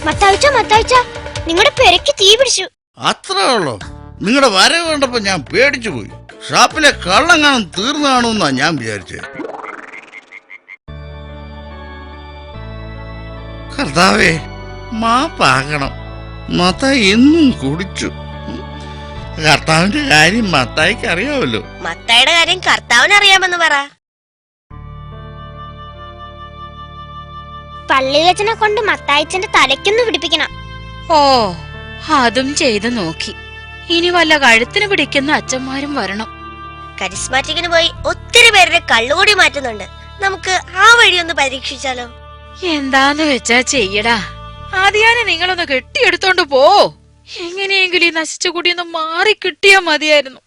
മത്തായിച്ച നിങ്ങളുടെ പെരക്ക് തീ പിടിച്ചു. അത്രേ ഉള്ളൂ? നിങ്ങളുടെ വരവ് കണ്ടപ്പോ ഞാൻ പേടിച്ചു പോയി. ഷാപ്പിലെ കള്ളം കാണും തീർന്നു കാണുമെന്നാ ഞാൻ വിചാരിച്ചത്. കർത്താവേ, മാപ്പാക്കണം. മത്തായി എന്നും കുടിച്ചു. കർത്താവിന്റെ കാര്യം മത്തായിക്ക് അറിയാമല്ലോ. മത്തായിയുടെ കാര്യം കർത്താവിന് അറിയാമെന്ന് പറ. പള്ളിയച്ചനെ കൊണ്ട് മത്തായിച്ചന്റെ തലയ്ക്കൊന്ന് പിടിപ്പിക്കണം. ഓ, അതും ചെയ്തു നോക്കി. ഇനി വല്ല കഴുത്തിന് പിടിക്കുന്ന അച്ഛന്മാരും വരണം. കരിസ്മാറ്റിക്കിന് പോയി ഒത്തിരി പേരുടെ കള്ളുകൂടി മാറ്റുന്നുണ്ട്. നമുക്ക് ആ വഴി ഒന്ന് പരീക്ഷിച്ചാലോ? എന്താന്ന് വെച്ചാ ചെയ്യടാ. ആദ്യാനെ നിങ്ങളൊന്ന് കെട്ടിയെടുത്തോണ്ട് പോ. എങ്ങനെയെങ്കിലും ഈ നശിച്ച കൂടിയൊന്ന് മാറി കിട്ടിയാ മതിയായിരുന്നു.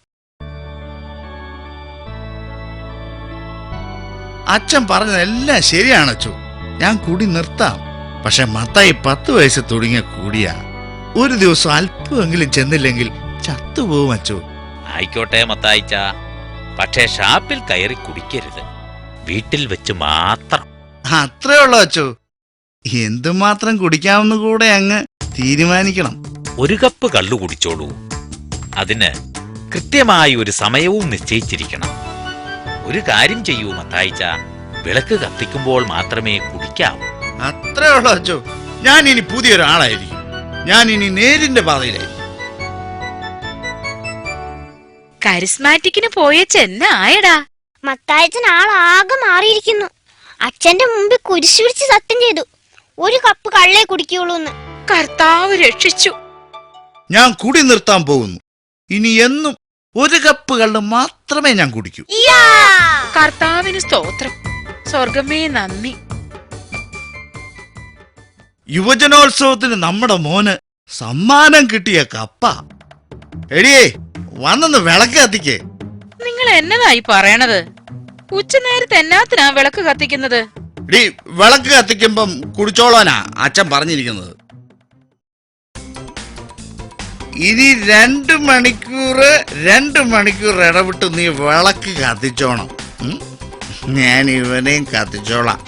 അച്ഛൻ പറഞ്ഞതെല്ലാം ശരിയാണ് അച്ചു. ഞാൻ കൂടി നിർത്താം. പക്ഷെ മത്തായി 10 വയസ്സ് തുടങ്ങിയ കൂടിയാ. ഒരു ദിവസം അല്പമെങ്കിലും ചെന്നില്ലെങ്കിൽ ചത്തുപോകും അച്ചു. ആയിക്കോട്ടെ മത്തായിച്ച, പക്ഷേ ഷാപ്പിൽ കയറി കുടിക്കരുത്. വീട്ടിൽ വെച്ച് മാത്രം. അത്രേ ഉള്ളൂ അച്ചു. എന്തുമാത്രം കുടിക്കാമെന്ന് കൂടെ അങ്ങ് തീരുമാനിക്കണം. 1 കപ്പ് കള്ളു കുടിച്ചോളൂ. അതിന് കൃത്യമായി ഒരു സമയവും നിശ്ചയിച്ചിരിക്കണം. ഒരു കാര്യം ചെയ്യൂ മത്തായിച്ച, വിളക്ക് കത്തിക്കുമ്പോൾ മാത്രമേ കുടിക്കാവൂ. അത്രേ ഉള്ളൂ അച്ചു. ഞാൻ ഇനി പുതിയൊരാളായിരിക്കും. ഞാൻ ഇനി നേരിന്റെ പാതയിലായിരിക്കും. കരിസ്മാറ്റിക്കിന് പോയ ചെന്നായടാ. മത്തായച്ചൻ ആളാകെ മാറിയിരിക്കുന്നു. അച്ഛന്റെ മുമ്പിൽ കുരിശു പിടിച്ച് സത്യം ചെയ്തു 1 കപ്പ് കള്ളേ കുടിക്കുള്ളൂന്ന്. കർത്താവ് രക്ഷിച്ചു. ഞാൻ കുടി നിർത്താൻ പോകുന്നു. ഇനി എന്നും 1 കപ്പ് കള്ള് മാത്രമേ ഞാൻ കുടിക്കൂ. കർത്താവിന് സ്തോത്രം. സ്വർഗമേ നന്ദി. യുവജനോത്സവത്തിന് നമ്മുടെ മോന് സമ്മാനം കിട്ടിയ കപ്പ. എടിയേ, വന്നൊന്ന് വിളക്ക് കത്തിക്കേ. നിങ്ങൾ എന്നതായി പറയണത്? ഉച്ചനേരത്ത് എന്നാത്തിനാ വിളക്ക് കത്തിക്കുന്നത്? എടീ, വിളക്ക് കത്തിക്കുമ്പം കുടിച്ചോളാനാ അച്ഛൻ പറഞ്ഞിരിക്കുന്നത്. ഇനി 2 മണിക്കൂർ ഇടവിട്ട് നീ വിളക്ക് കത്തിച്ചോണം. ഞാൻ ഇവനെയും കത്തിച്ചോളാം.